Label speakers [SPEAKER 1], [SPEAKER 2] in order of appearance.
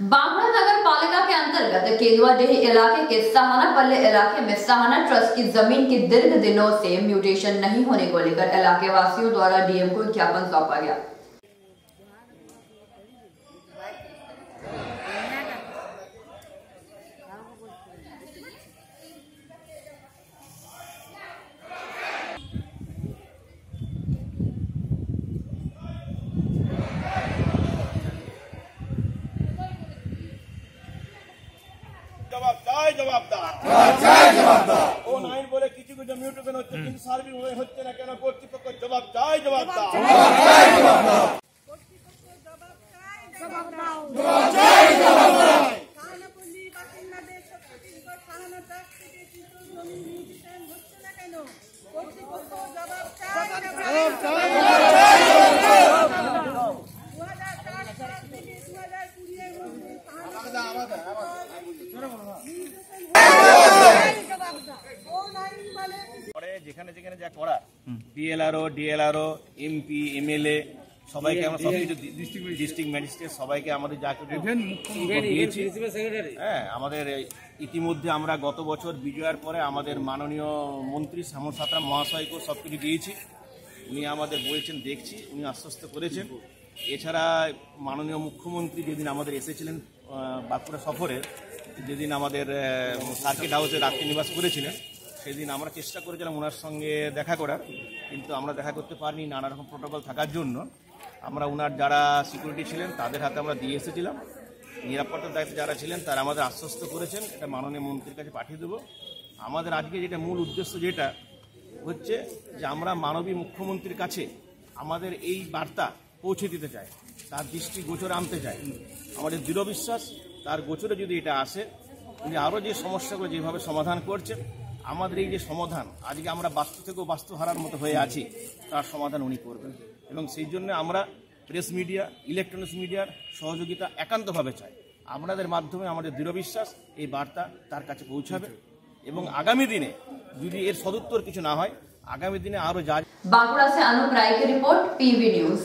[SPEAKER 1] बांकुड़ा नगर पालिका के अंतर्गत केंदुआडीह इलाके के सहाना पल्ले इलाके में सहाना ट्रस्ट की जमीन की दीर्घ दिनों से म्यूटेशन नहीं होने को लेकर इलाके वासियों द्वारा डीएम को ज्ञापन सौंपा गया।
[SPEAKER 2] जवाबदार ও নাইন বলে কিছু কিছু মিউটেশন হচ্ছে কিন্তু সার্ভিস হচ্ছে না কেন? কর্তৃপক্ষ জবাব চাই। যেখানে যেখানে যা করা ডিএলআরও এমপি এমএলএ সবাইকে আমরা সবকিছু ডিস্ট্রিক্ট ম্যাজিস্ট্রেট সবাইকে আমাদের যা দিয়েছি। হ্যাঁ, আমাদের ইতিমধ্যে আমরা গত বছর বিজয়ের পরে আমাদের মাননীয় মন্ত্রী শ্যামল সাঁতরা মহাশয়কেও সব কিছু দিয়েছি। উনি আমাদের বলছেন দেখছি, উনি আশ্বস্ত করেছেন। এছাড়া মাননীয় মুখ্যমন্ত্রী যেদিন আমাদের এসেছিলেন বাঁকুড়া সফরে, যেদিন আমাদের সার্কিট হাউসে রাত্রি নিবাস করেছিলেন, সেদিন আমরা চেষ্টা করেছিলাম ওনার সঙ্গে দেখা করার, কিন্তু আমরা দেখা করতে পারিনি নানা রকম প্রোটোকল থাকার জন্য। আমরা ওনার যারা সিকিউরিটি ছিলেন তাদের হাতে আমরা দিয়ে এসেছিলাম। নিরাপত্তার দায়িত্বে যারা ছিলেন তারা আমাদের আশ্বস্ত করেছেন এটা মাননীয় মন্ত্রীর কাছে পাঠিয়ে দেবো। আমাদের আজকে যেটা মূল উদ্দেশ্য যেটা হচ্ছে যে আমরা মাননীয় মুখ্যমন্ত্রীর কাছে আমাদের এই বার্তা পৌঁছে দিতে চাই, তার দৃষ্টি গোচরে আনতে চাই। আমাদের দৃঢ় বিশ্বাস তার গোচরে যদি এটা আসে, উনি আরও যে সমস্যাগুলো যেভাবে সমাধান করছেন, আমাদের এই যে সমাধান আজকে আমরা বাস্তু থেকেও বাস্তু হারার মতো হয়ে আছি, তার সমাধান উনি করবেন। এবং সেই জন্য আমরা প্রেস মিডিয়া ইলেকট্রনিক্স মিডিয়ার সহযোগিতা একান্তভাবে চাই। আপনাদের মাধ্যমে আমাদের দৃঢ় বিশ্বাস এই বার্তা তার কাছে পৌঁছাবে এবং আগামী দিনে যদি এর সদুত্তর কিছু না হয়, আগামী দিনে আরও যা।
[SPEAKER 1] बांकुड़ा से अनुप राय की रिपोर्ट, पीवी न्यूज।